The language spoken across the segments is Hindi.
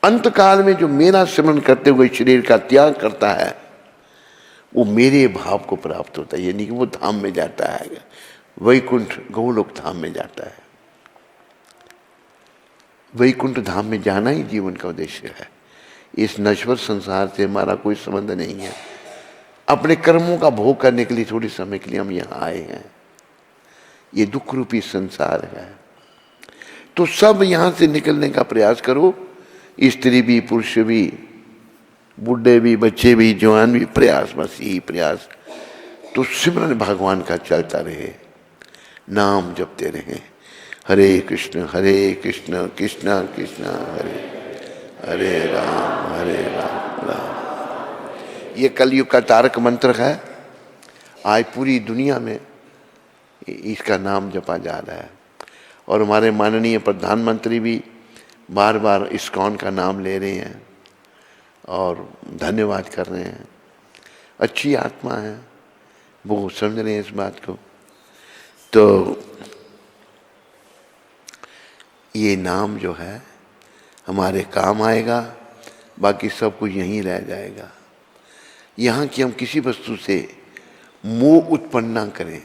अंत काल में जो मेरा स्मरण करते हुए शरीर का त्याग करता है वो मेरे भाव को प्राप्त होता है, यानी कि वो धाम में जाता है, वैकुंठ गोलोक धाम में जाता है। वैकुंठ धाम में जाना ही जीवन का उद्देश्य है। इस नश्वर संसार से हमारा कोई संबंध नहीं है। अपने कर्मों का भोग करने के लिए थोड़ी समय के लिए हम यहाँ आए हैं। ये दुख रूपी संसार है, तो सब यहाँ से निकलने का प्रयास करो। स्त्री भी, पुरुष भी, बूढ़े भी, बच्चे भी, जवान भी, प्रयास, बस यही प्रयास। तो सिमरन भगवान का चलता रहे, नाम जपते रहे, हरे कृष्ण कृष्ण कृष्ण हरे हरे राम राम। ये कलयुग का तारक मंत्र है। आज पूरी दुनिया में इसका नाम जपा जा रहा है और हमारे माननीय प्रधानमंत्री भी बार बार इस्कॉन का नाम ले रहे हैं और धन्यवाद कर रहे हैं। अच्छी आत्मा है, वो समझ रहे हैं इस बात को। तो ये नाम जो है हमारे काम आएगा, बाकी सब कुछ यहीं रह जाएगा। यहाँ की हम किसी वस्तु से मोह उत्पन्न ना करें,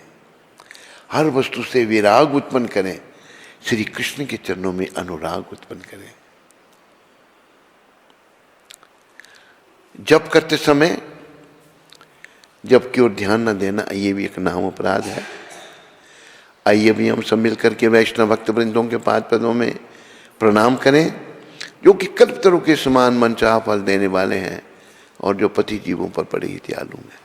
हर वस्तु से विराग उत्पन्न करें, श्री कृष्ण के चरणों में अनुराग उत्पन्न करें। जप करते समय जप की ओर ध्यान न देना, ये भी एक नाम अपराध है। आइए भी हम सब मिलकर के वैष्णव भक्त वृंदों के पाद पदों में प्रणाम करें, जो कि कल्पतरु के समान मनचाहा फल देने वाले हैं और जो पति जीवों पर बड़े ही दयालु हैं।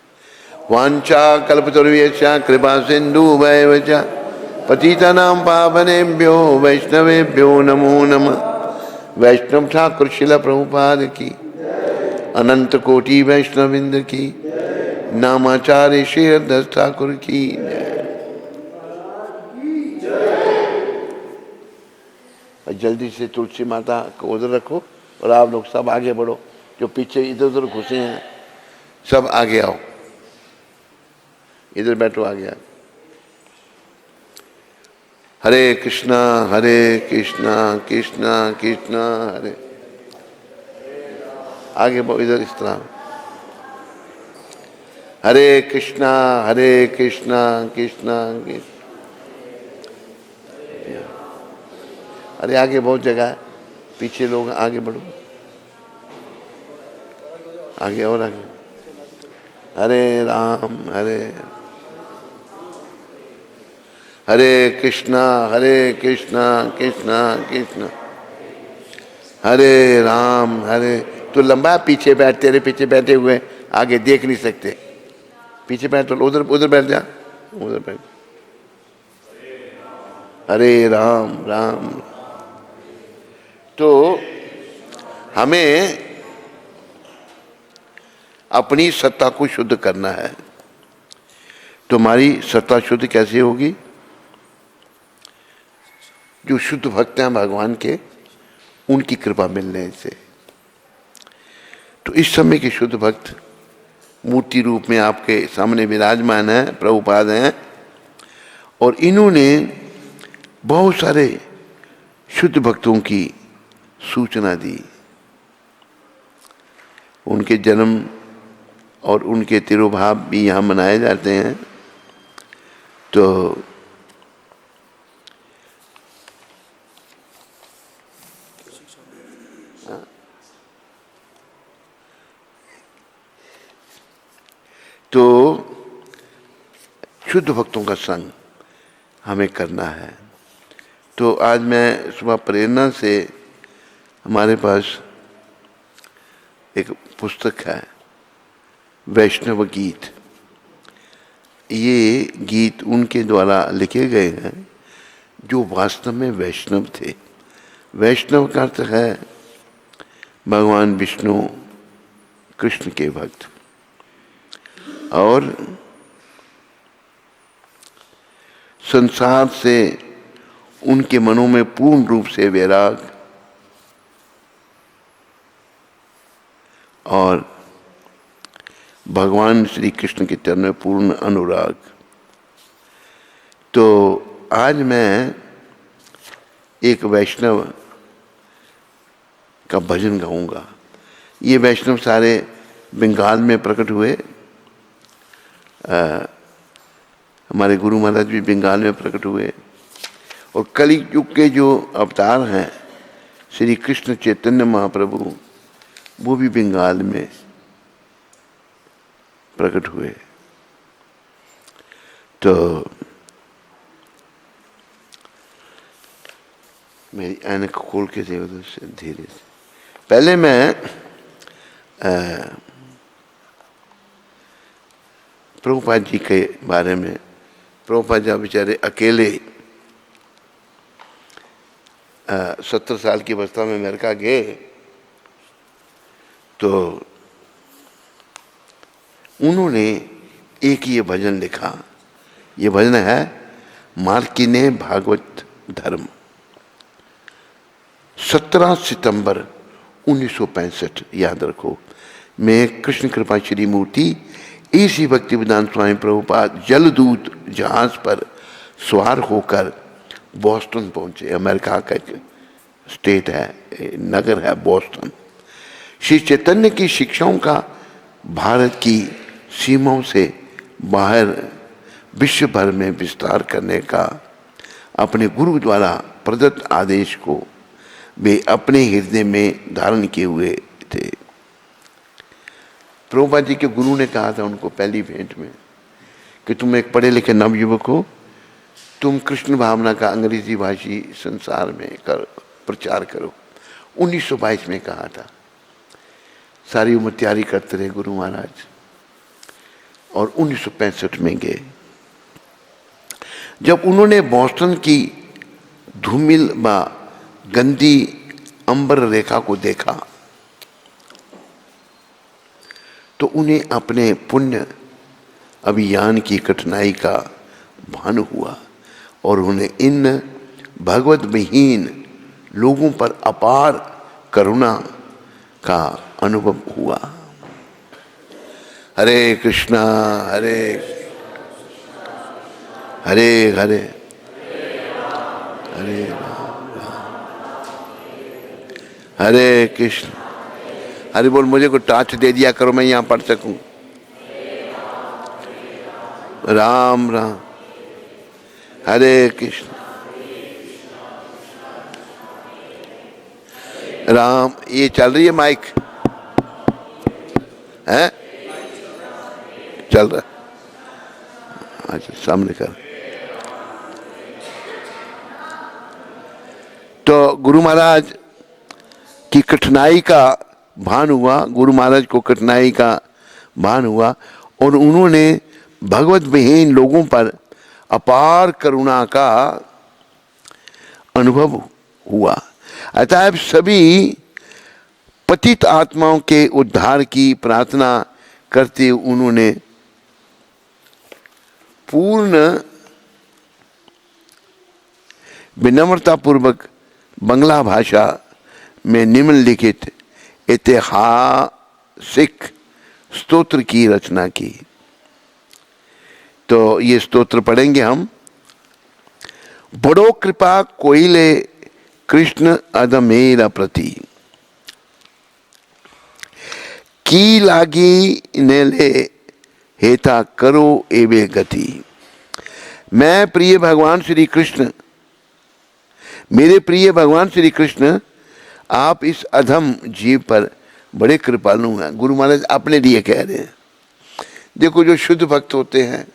वांछा कल्पतरुभ्यश्च कृपा सिन्धुभ्येव च पतितानां पावनेभ्यो वैष्णवेभ्यो नमो नमः। वैष्णव ठाकुर शिला प्रभुपाद की, अनंत कोटि वैष्णविंद की, नामाचार्य श्री हरिदास ठाकुर की जय। जल्दी से तुलसी माता को उधर रखो और आप लोग सब आगे बढ़ो। जो पीछे इधर उधर घुसे हैं सब आगे आओ, इधर बैठो, आगे। हरे कृष्णा कृष्णा कृष्णा हरे, आगे बढ़ो, इधर इस तरह। हरे कृष्णा कृष्णा कृष्णा। अरे आगे बहुत जगह है, पीछे लोग, आगे बढ़ो, आगे और आगे। हरे राम हरे कृष्णा कृष्णा कृष्णा हरे राम हरे। तो लंबा पीछे बैठ, तेरे पीछे बैठे हुए आगे देख नहीं सकते, पीछे बैठ, तो उधर बैठ जा, उधर बैठ। हरे राम। तो हमें अपनी सत्ता को शुद्ध करना है। तो हमारी सत्ता शुद्ध कैसे होगी? जो शुद्ध भक्त हैं भगवान के, उनकी कृपा मिलने से। तो इस समय के शुद्ध भक्त मूर्ति रूप में आपके सामने विराजमान है, प्रभुपाद हैं, और इन्होंने बहुत सारे शुद्ध भक्तों की सूचना दी। उनके जन्म और उनके तिरुभाव भी यहाँ मनाए जाते हैं। तो शुद्ध भक्तों का संग हमें करना है। तो आज मैं सुबह प्रेरणा से, हमारे पास एक पुस्तक है वैष्णव गीत। ये गीत उनके द्वारा लिखे गए हैं जो वास्तव में वैष्णव थे। वैष्णव का अर्थ है भगवान विष्णु कृष्ण के भक्त, और संसार से उनके मनों में पूर्ण रूप से वैराग और भगवान श्री कृष्ण के चरण में पूर्ण अनुराग। तो आज मैं एक वैष्णव का भजन गाऊंगा। ये वैष्णव सारे बंगाल में प्रकट हुए। हमारे गुरु महाराज भी बंगाल में प्रकट हुए। और कली युग के जो अवतार हैं श्री कृष्ण चैतन्य महाप्रभु, वो भी बंगाल में प्रकट हुए। तो मेरी ऐनक खोल के दे उधर से धीरे से। पहले मैं प्रभुपाद जी के बारे में, प्रभुपाद जी बेचारे अकेले 70 साल की अवस्था में अमेरिका गए, तो उन्होंने एक ये भजन लिखा। ये भजन है मार्किने भागवत धर्म। 17 सितंबर 1965, याद रखो। मैं कृष्ण कृपा श्री मूर्ति इसी भक्तिवेदांत स्वामी प्रभुपाद जलदूत जहाज पर सवार होकर बॉस्टन पहुंचे। अमेरिका का एक स्टेट है, नगर है बॉस्टन। श्री चैतन्य की शिक्षाओं का भारत की सीमाओं से बाहर विश्व भर में विस्तार करने का अपने गुरु द्वारा प्रदत्त आदेश को वे अपने हृदय में धारण किए हुए थे। प्रभुपाद जी के गुरु ने कहा था उनको पहली भेंट में कि तुम एक पढ़े लिखे नवयुवक हो, तुम कृष्ण भावना का अंग्रेजी भाषी संसार में प्रचार करो। 1922 में कहा था। सारी उम्र तैयारी करते रहे गुरु महाराज, और 1965 में गए। जब उन्होंने बॉस्टन की धूमिल व गंदी अंबर रेखा को देखा तो उन्हें अपने पुण्य अभियान की कठिनाई का भान हुआ और उन्हें इन भगवत विहीन लोगों पर अपार करुणा का अनुभव हुआ। हरे कृष्णा हरे हरे हरे हरे हरे कृष्ण। हरि बोल। मुझे को टाच दे दिया करो, मैं यहाँ पढ़ सकूं। राम राम हरे कृष्ण राम। ये चल रही है माइक है? चल रहा। अच्छा सामने कर। तो गुरु महाराज की कठिनाई का भान हुआ, गुरु महाराज को कठिनाई का भान हुआ और उन्होंने भगवत विहीन लोगों पर अपार करुणा का अनुभव हुआ। अतः सभी पतित आत्माओं के उद्धार की प्रार्थना करते उन्होंने पूर्ण विनम्रतापूर्वक बंगला भाषा में निम्नलिखित ऐतिहासिक स्तोत्र की रचना की। तो ये स्तोत्र पढ़ेंगे हम। बड़ो कृपा कोइले कृष्ण अधमेरा प्रति, की लागी नेले हेता करो एवे गति। मैं प्रिय भगवान श्री कृष्ण, मेरे प्रिय भगवान श्री कृष्ण, आप इस अधम जीव पर बड़े कृपालु हैं। गुरु महाराज अपने लिए कह रहे हैं। देखो जो शुद्ध भक्त होते हैं,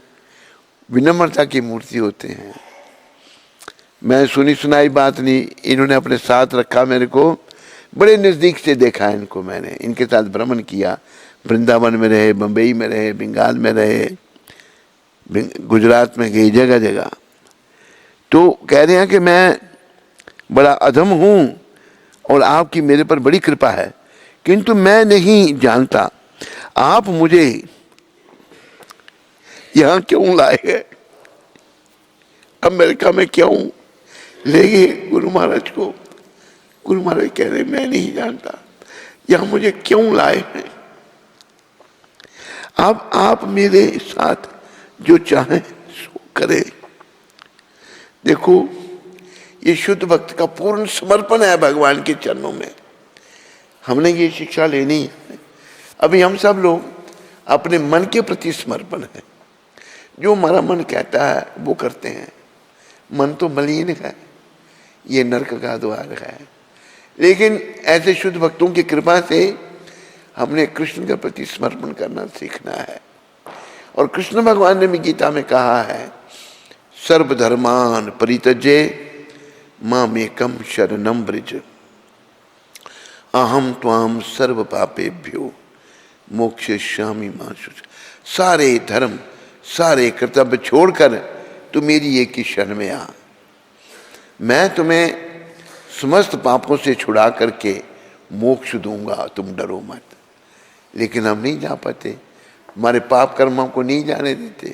विनम्रता की मूर्ति होते हैं। मैं सुनी सुनाई बात नहीं, इन्होंने अपने साथ रखा। मेरे को बड़े नज़दीक से देखा है इनको। मैंने इनके साथ भ्रमण किया, वृंदावन में रहे, बम्बई में रहे, बंगाल में रहे, गुजरात में गए, जगह जगह। तो कह रहे हैं कि मैं बड़ा अधम हूँ और आपकी मेरे पर बड़ी कृपा है, किंतु मैं नहीं जानता आप मुझे यहाँ क्यों लाए हैं, अमेरिका में क्यों ले गए गुरु महाराज को। गुरु महाराज कह रहे मैं नहीं जानता यहाँ मुझे क्यों लाए हैं। अब आप मेरे साथ जो चाहें सो करें। देखो ये शुद्ध भक्त का पूर्ण समर्पण है भगवान के चरणों में। हमने ये शिक्षा लेनी है। अभी हम सब लोग अपने मन के प्रति समर्पण है, जो हमारा मन कहता है वो करते हैं। मन तो मलिन है, ये नरक का द्वार है, लेकिन ऐसे शुद्ध भक्तों की कृपा से हमने कृष्ण के प्रति समर्पण करना सीखना है। और कृष्ण भगवान ने भी गीता में कहा है, सर्वधर्मान परित्यज्य मामेकम शरणम व्रज अहम त्वाम सर्व पापेभ्यो मोक्षयिष्यामि मा शुचि। सारे धर्म सारे कर्तव्य छोड़कर तू मेरी एक ही शरण में आ, मैं तुम्हें समस्त पापों से छुड़ा करके मोक्ष दूंगा, तुम डरो मत। लेकिन हम नहीं जा पाते, हमारे पाप कर्मों को नहीं जाने देते।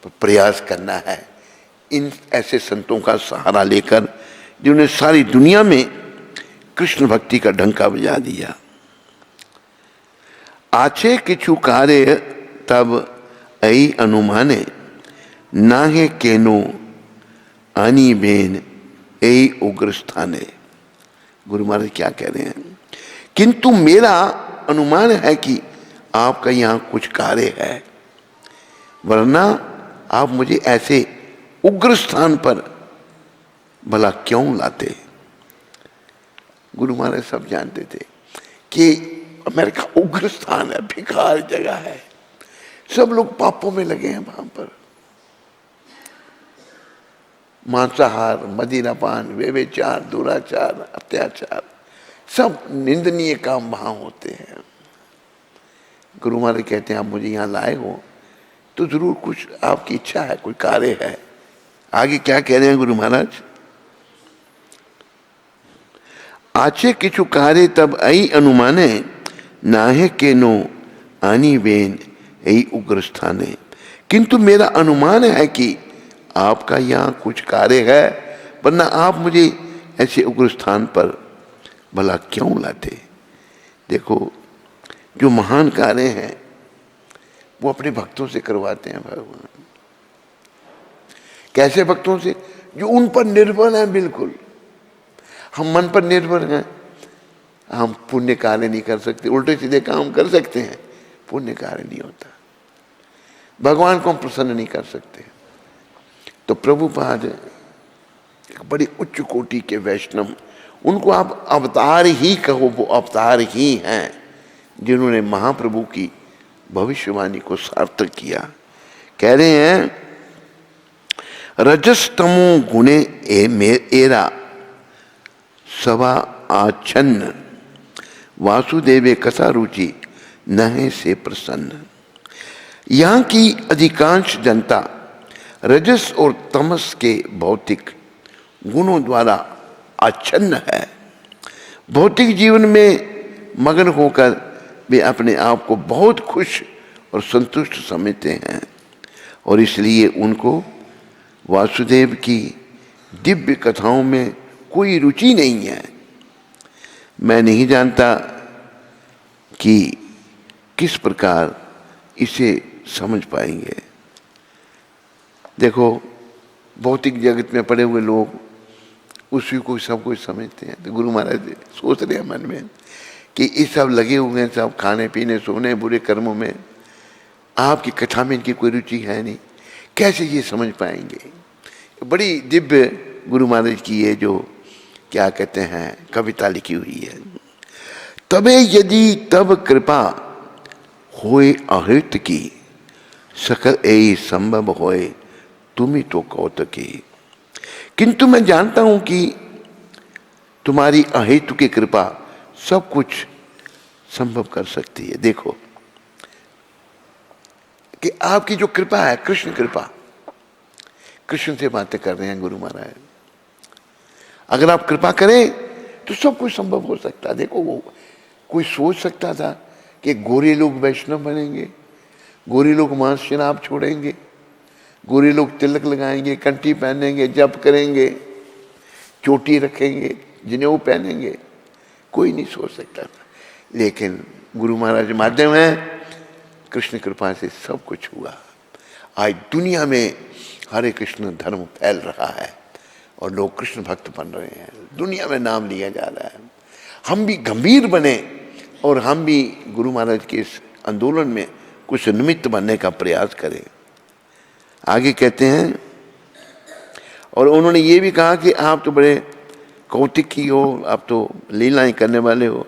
पर प्रयास करना है इन ऐसे संतों का सहारा लेकर जिन्होंने सारी दुनिया में कृष्ण भक्ति का डंका बजा दिया। आछे किछु कार्य तब ऐ अनुमाने नाहे केनो आनी बेन ऐ उग्र स्थाने। गुरु महाराज क्या कह रहे हैं, किंतु मेरा अनुमान है कि आपका यहाँ कुछ कार्य है, वरना आप मुझे ऐसे उग्र स्थान पर भला क्यों लाते। गुरु महाराज सब जानते थे कि अमेरिका उग्र स्थान है, भिखार जगह है, सब लोग पापों में लगे हैं वहां पर। मांसाहार, मदिरापान, व्यभिचार, दुराचार, अत्याचार, सब निंदनीय काम वहां होते हैं। गुरु महाराज कहते हैं आप मुझे यहाँ लाए हो तो जरूर कुछ आपकी इच्छा है, कोई कार्य है। आगे क्या कह रहे हैं गुरु महाराज, आचे किछु कार्य तब ऐ अनुमाने नाहे केनो आनी बेन ऐ उग्र स्थाने। किंतु मेरा अनुमान है कि आपका यहाँ कुछ कार्य है, वरना आप मुझे ऐसे उग्र स्थान पर भला क्यों लाते। देखो, जो महान कार्य हैं वो अपने भक्तों से करवाते हैं भगवान। कैसे भक्तों से, जो उन पर निर्भर हैं बिल्कुल। हम मन पर निर्भर हैं, हम पुण्य कार्य नहीं कर सकते, उल्टे सीधे काम कर सकते हैं, पुण्य कार्य नहीं होता। भगवान को हम प्रसन्न नहीं कर सकते। तो प्रभुपाद एक बड़ी उच्च कोटि के वैष्णव, उनको आप अवतार ही कहो, वो अवतार ही हैं जिन्होंने महाप्रभु की भविष्यवाणी को सार्थक किया। कह रहे हैं, रजस्तमो गुणे एरा सवा आच्छन्न वासुदेवे कथा रुचि नहे से प्रसन्न। यहाँ की अधिकांश जनता रजस और तमस के भौतिक गुणों द्वारा आच्छन्न है। भौतिक जीवन में मगन होकर वे अपने आप को बहुत खुश और संतुष्ट समझते हैं और इसलिए उनको वासुदेव की दिव्य कथाओं में कोई रुचि नहीं है। मैं नहीं जानता कि किस प्रकार इसे समझ पाएंगे। देखो, भौतिक जगत में पड़े हुए लोग उसी को सब कुछ समझते हैं। तो गुरु महाराज सोच रहे हैं मन में कि ये सब लगे हुए हैं, सब खाने पीने सोने बुरे कर्मों में, आपकी कथा में इनकी कोई रुचि है नहीं, कैसे ये समझ पाएंगे। बड़ी दिव्य गुरु महाराज की ये जो क्या कहते हैं कविता लिखी हुई है। तबे यदि तब कृपा होए अहित की सकल ए संभव होए तुम तो कौतकी। किंतु मैं जानता हूं कि तुम्हारी अहेतु की कृपा सब कुछ संभव कर सकती है। देखो कि आपकी जो कृपा है, कृष्ण कृपा, कृष्ण से बातें कर रहे हैं गुरु महाराज। अगर आप कृपा करें तो सब कुछ संभव हो सकता है। देखो, वो कोई सोच सकता था कि गोरे लोग वैष्णव बनेंगे, गोरे लोग मांस शराब छोड़ेंगे, गोरे लोग तिलक लगाएंगे, कंठी पहनेंगे, जप करेंगे, चोटी रखेंगे, जनेऊ पहनेंगे? कोई नहीं सोच सकता था। लेकिन गुरु महाराज माध्यम है, कृष्ण कृपा से सब कुछ हुआ। आज दुनिया में हरे कृष्ण धर्म फैल रहा है और लोग कृष्ण भक्त बन रहे हैं, दुनिया में नाम लिया जा रहा है। हम भी गंभीर बने और हम भी गुरु महाराज के इस आंदोलन में कुछ निमित्त बनने का प्रयास करें। आगे कहते हैं, और उन्होंने ये भी कहा कि आप तो बड़े कौतिकी हो, आप तो लीलाएं करने वाले हो।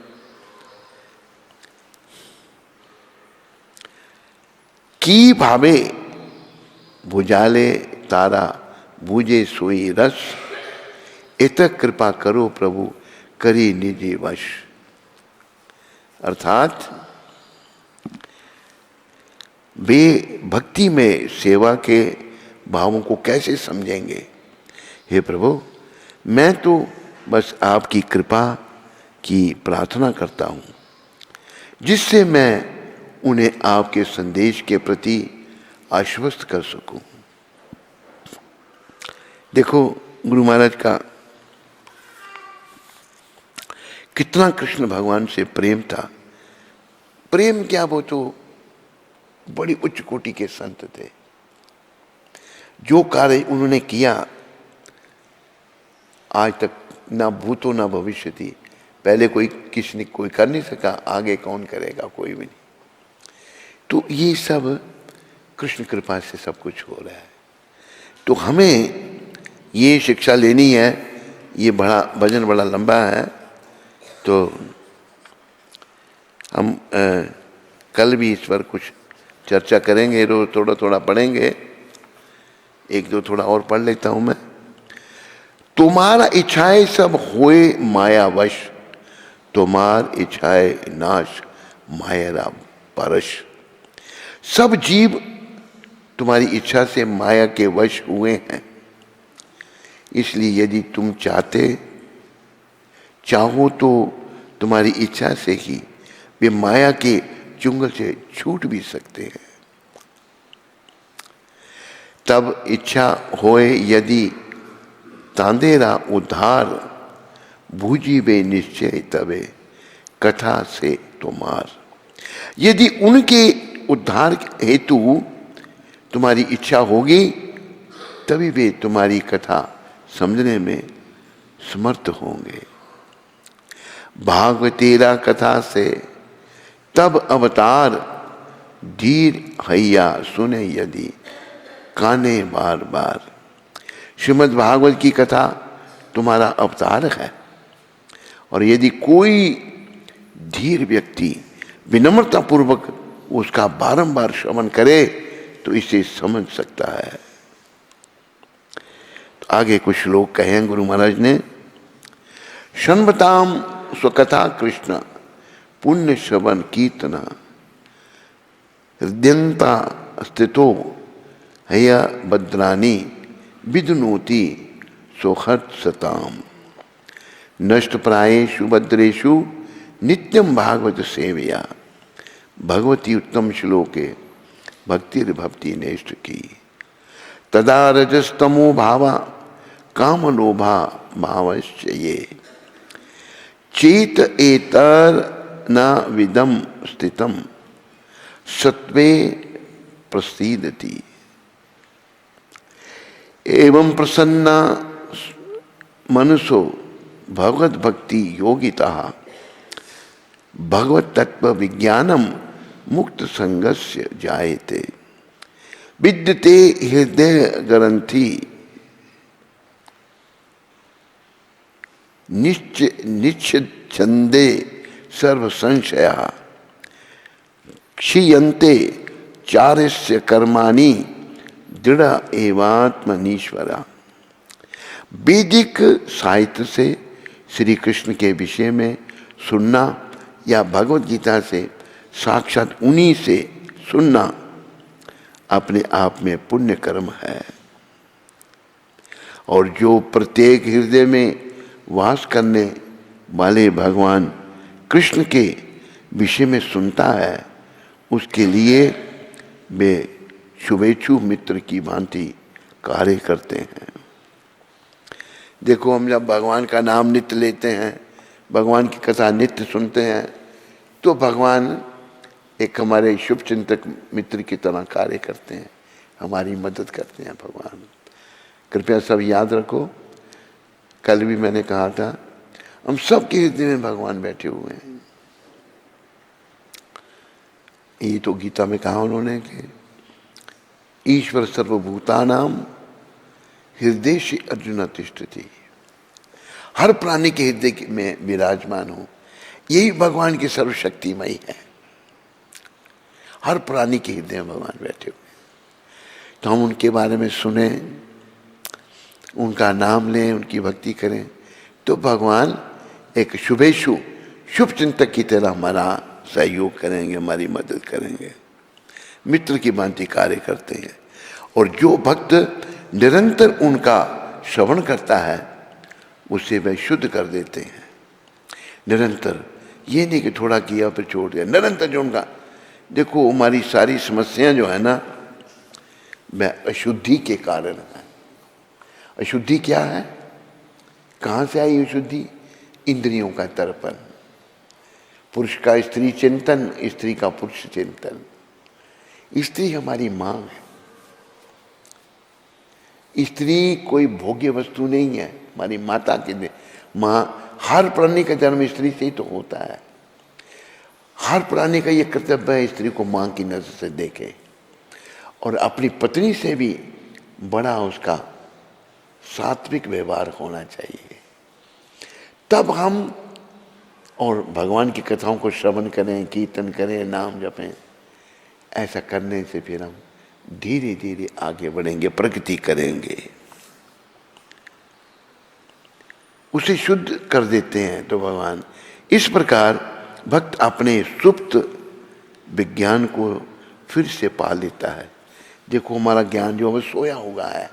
की भावे भुजाले तारा भुजे सोई रस, इत कृपा करो प्रभु करी निजी वश। अर्थात वे भक्ति में सेवा के भावों को कैसे समझेंगे। हे प्रभु, मैं तो बस आपकी कृपा की प्रार्थना करता हूँ, जिससे मैं उन्हें आपके संदेश के प्रति आश्वस्त कर सकूं। देखो गुरु महाराज का कितना कृष्ण भगवान से प्रेम था। प्रेम क्या, वो तो बड़ी उच्च कोटि के संत थे। जो कार्य उन्होंने किया आज तक ना भूतो ना भविष्य थी। पहले कोई कर नहीं सका, आगे कौन करेगा, कोई भी नहीं। तो ये सब कृष्ण कृपा से सब कुछ हो रहा है। तो हमें ये शिक्षा लेनी है। ये बड़ा भजन बड़ा लंबा है, तो हम कल भी इस पर कुछ चर्चा करेंगे, रोज थोड़ा थोड़ा पढ़ेंगे। एक दो थोड़ा और पढ़ लेता हूं मैं। तुम्हारा इच्छाएं सब होए मायावश, तुम्हार इच्छाएं नाश माया परश। सब जीव तुम्हारी इच्छा से माया के वश हुए हैं। इसलिए यदि तुम चाहो तो तुम्हारी इच्छा से ही वे माया के चुंगल से छूट भी सकते हैं। तब इच्छा होए यदि तांदेरा उद्धार, भूजी वे निश्चय तबे कथा से तुम्हार। यदि उनके उद्धार हेतु तुम्हारी इच्छा होगी, तभी वे तुम्हारी कथा समझने में समर्थ होंगे। भागवतेरा कथा से तब अवतार, धीर हैया सुने यदि काने बार बार। श्रीमद् भागवत की कथा तुम्हारा अवतार है, और यदि कोई धीर व्यक्ति विनम्रता पूर्वक उसका बारंबार श्रवण करे तो इसे समझ सकता है। तो आगे कुछ लोग कहें गुरु महाराज ने, शन्वताम स्वकथा कृष्ण पुण्य श्रवण कीर्तना, हृदयंता स्थितो हया भद्रानी विदुनोति सोहत सताम। नष्ट प्रायेषु भद्रेषु नित्यम भागवत सेवया, भगवती उत्तम श्लोके भक्तिर्भक्ति नेष्ट की। तदा रजस्तमो भावा काम लोभा भावश्च ये, चेत एतर न विदम स्थितम सत्वे प्रसीदति। एवं प्रसन्ना मनसो भगवत भक्ति योगिता भगवत तत्व विज्ञानम मुक्त संगस्य जायते। विद्यते हृदय ग्रंथि निच्छन्दे सर्व संशया, क्षीयन्ते चार्यस्य कर्माणि दृढ़ एवात्मनीश्वरा। वैदिक साहित्य से श्री कृष्ण के विषय में सुनना या भगवत गीता से साक्षात उन्हीं से सुनना अपने आप में पुण्य कर्म है। और जो प्रत्येक हृदय में वास करने वाले भगवान कृष्ण के विषय में सुनता है, उसके लिए वे शुभेच्छु मित्र की भांति कार्य करते हैं। देखो, हम जब भगवान का नाम नित्य लेते हैं, भगवान की कथा नित्य सुनते हैं, तो भगवान एक हमारे शुभ चिंतक मित्र की तरह कार्य करते हैं, हमारी मदद करते हैं भगवान। कृपया सब याद रखो, कल भी मैंने कहा था, हम सबके हृदय में भगवान बैठे हुए हैं। ये तो गीता में कहा उन्होंने कि ईश्वर सर्वभूतानाम हृदय से अर्जुन तिष्ठति, हर प्राणी के हृदय में विराजमान हो। यही भगवान की सर्वशक्तिमयी है। हर प्राणी के हृदय में भगवान बैठे हुए, तो हम उनके बारे में सुने, उनका नाम लें, उनकी भक्ति करें, तो भगवान एक शुभेशु शुभ चिंतक की तरह हमारा सहयोग करेंगे, हमारी मदद करेंगे, मित्र की भांति कार्य करते हैं। और जो भक्त निरंतर उनका श्रवण करता है उसे वह शुद्ध कर देते हैं। निरंतर, ये नहीं कि थोड़ा किया फिर छोड़ दिया, निरंतर जो उनका, देखो हमारी सारी समस्याएं जो है ना वह अशुद्धि के कारण है। अशुद्धि क्या है, कहाँ से आई अशुद्धि? इंद्रियों का तर्पण, पुरुष का स्त्री चिंतन, स्त्री का पुरुष चिंतन। स्त्री हमारी माँ है। स्त्री कोई भोग्य वस्तु नहीं है, हमारी माता की माँ। हर प्राणी का जन्म स्त्री से ही तो होता है। हर प्राणी का ये कर्तव्य है स्त्री को माँ की नजर से देखे, और अपनी पत्नी से भी बड़ा उसका सात्विक व्यवहार होना चाहिए। तब हम और भगवान की कथाओं को श्रवण करें, कीर्तन करें, नाम जपें। ऐसा करने से फिर हम धीरे धीरे आगे बढ़ेंगे, प्रगति करेंगे, उसे शुद्ध कर देते हैं। तो भगवान इस प्रकार भक्त अपने सुप्त विज्ञान को फिर से पा लेता है। देखो हमारा ज्ञान जो हमें सोया हुआ है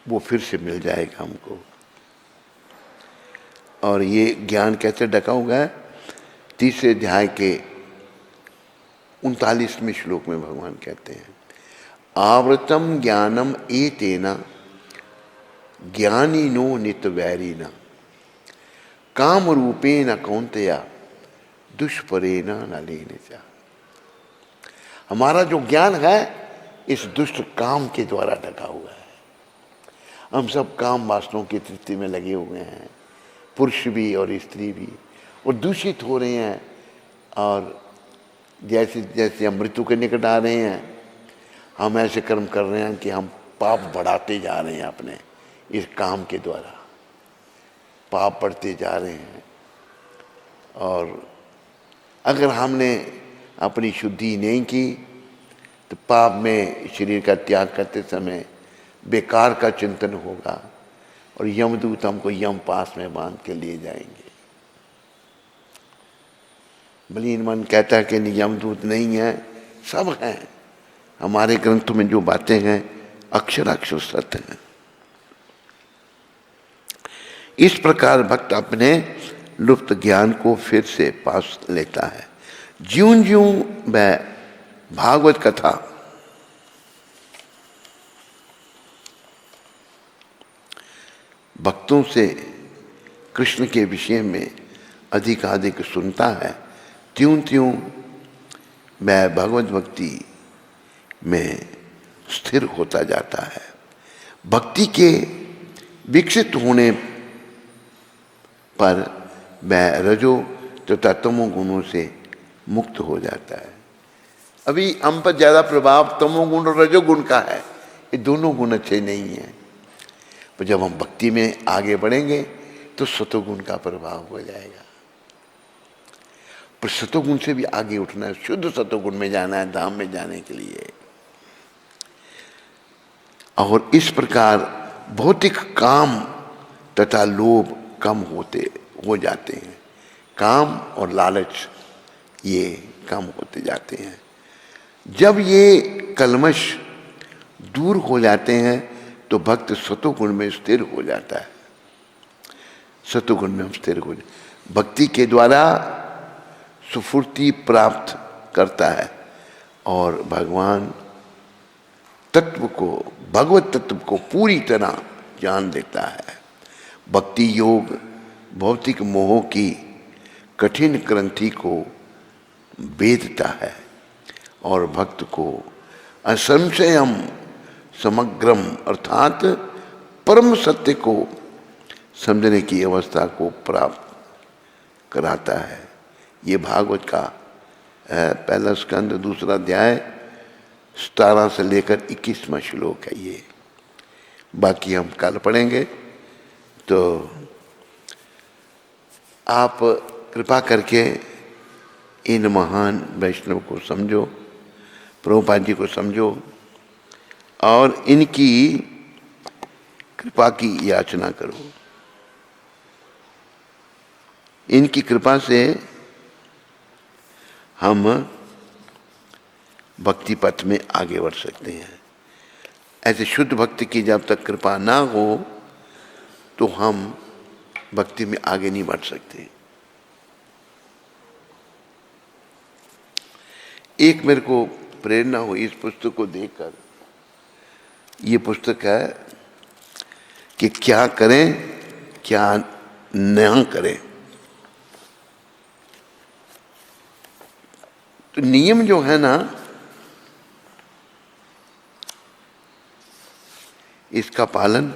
वो फिर से मिल जाएगा हमको। और ये ज्ञान कैसे ढका हुआ है? 3 अध्याय के 39वें श्लोक में भगवान कहते हैं, आवृतम ज्ञानम एतेन ज्ञानिनो नितवैरिण काम रूपेण कौन्तेय दुष्परेण नलेन च। हमारा जो ज्ञान है इस दुष्ट काम के द्वारा ढका हुआ है। हम सब काम वासनों की तृप्ति में लगे हुए हैं, पुरुष भी और स्त्री भी, और दूषित हो रहे हैं। और जैसे जैसे हम मृत्यु के निकट आ रहे हैं, हम ऐसे कर्म कर रहे हैं कि हम पाप बढ़ाते जा रहे हैं। अपने इस काम के द्वारा पाप बढ़ते जा रहे हैं। और अगर हमने अपनी शुद्धि नहीं की तो पाप में शरीर का त्याग करते समय बेकार का चिंतन होगा, और यमदूत हमको यम पास में बांध के लिए जाएंगे। बलीन मन कहता है कि नहीं, यमदूत नहीं है, सब हैं। हमारे ग्रंथों में जो बातें हैं अक्षराक्षर सत्य हैं। इस प्रकार भक्त अपने लुप्त ज्ञान को फिर से पास लेता है। ज्यों ज्यों वह भागवत कथा भक्तों से कृष्ण के विषय में अधिकाधिक सुनता है, त्यों त्यों वह भगवत भक्ति में स्थिर होता जाता है। भक्ति के विकसित होने पर वह रजो तथा तमो गुणों से मुक्त हो जाता है। अभी हम पर ज्यादा प्रभाव तमोगुण और रजोगुण का है। ये दोनों गुण अच्छे नहीं हैं, पर जब हम भक्ति में आगे बढ़ेंगे तो सतोगुण का प्रभाव हो जाएगा। पर सतोगुण से भी आगे उठना है, शुद्ध सतोगुण में जाना है, धाम में जाने के लिए। और इस प्रकार भौतिक काम तथा लोभ कम हो जाते हैं। काम और लालच ये कम होते जाते हैं। जब ये कल्मश दूर हो जाते हैं तो भक्त सतोगुण में स्थिर हो जाता है। सतोगुण में हम स्थिर हो जाते, भक्ति के द्वारा सुफुर्ति प्राप्त करता है और भगवान तत्व को, भगवत तत्व को पूरी तरह जान लेता है। भक्ति योग भौतिक मोह की कठिन ग्रंथि को भेदता है और भक्त को असंशयम समग्रम अर्थात परम सत्य को समझने की अवस्था को प्राप्त कराता है। ये भागवत का पहला स्कंद दूसरा अध्याय 17 से लेकर 21वां श्लोक है ये। बाकी हम कल पढ़ेंगे। तो आप कृपा करके इन महान वैष्णव को समझो, प्रभुपाद जी को समझो और इनकी कृपा की याचना करो। इनकी कृपा से हम भक्ति पथ में आगे बढ़ सकते हैं। ऐसे शुद्ध भक्ति की जब तक कृपा ना हो तो हम भक्ति में आगे नहीं बढ़ सकते। एक मेरे को प्रेरणा हुई इस पुस्तक को देखकर। ये पुस्तक है कि क्या करें क्या न करें। तो नियम जो है ना, इसका पालन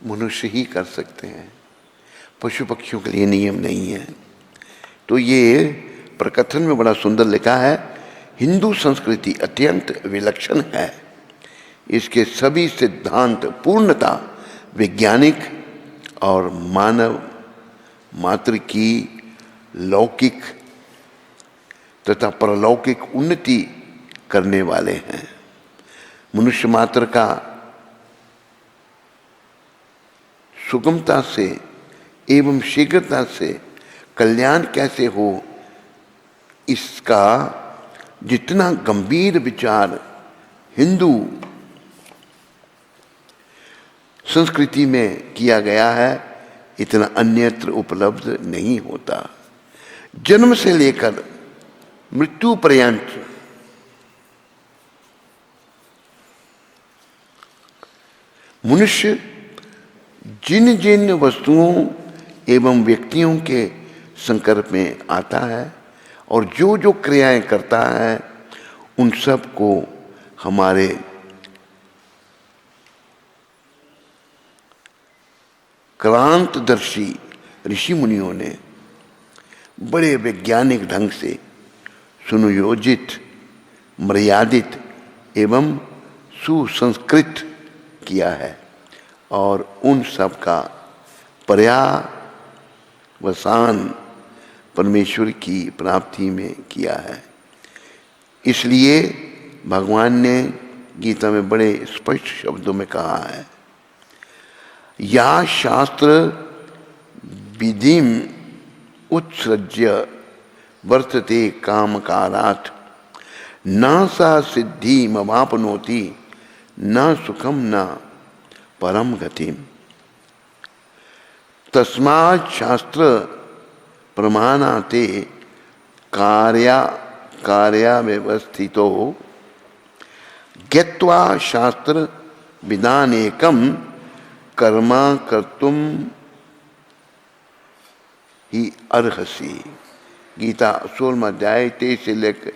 मनुष्य ही कर सकते हैं, पशु पक्षियों के लिए नियम नहीं है। तो ये प्रकथन में बड़ा सुंदर लिखा है, हिंदू संस्कृति अत्यंत विलक्षण है। इसके सभी सिद्धांत पूर्णता वैज्ञानिक और मानव मात्र की लौकिक तथा परलौकिक उन्नति करने वाले हैं। मनुष्य मात्र का सुगमता से एवं शीघ्रता से कल्याण कैसे हो, इसका जितना गंभीर विचार हिंदू संस्कृति में किया गया है, इतना अन्यत्र उपलब्ध नहीं होता। जन्म से लेकर मृत्यु पर्यंत मनुष्य जिन जिन वस्तुओं एवं व्यक्तियों के संपर्क में आता है और जो जो क्रियाएं करता है, उन सब को हमारे क्रांतदर्शी ऋषि मुनियों ने बड़े वैज्ञानिक ढंग से सुनियोजित, मर्यादित एवं सुसंस्कृत किया है और उन सब का पर्यावसान परमेश्वर की प्राप्ति में किया है। इसलिए भगवान ने गीता में बड़े स्पष्ट शब्दों में कहा है, या शास्त्र विधिम उत्सृज्य वर्तते कामकारात् न सा सिद्धि मवापनोति न सुखम न परम गतिम। तस्मात् शास्त्र प्रमाणाते कार्याव्यवस्थितो ज्ञत्वा शास्त्र विधानेकम कर्मा कर्तुम ही अर्हसि। गीता 16वां अध्याय 23 से लेकर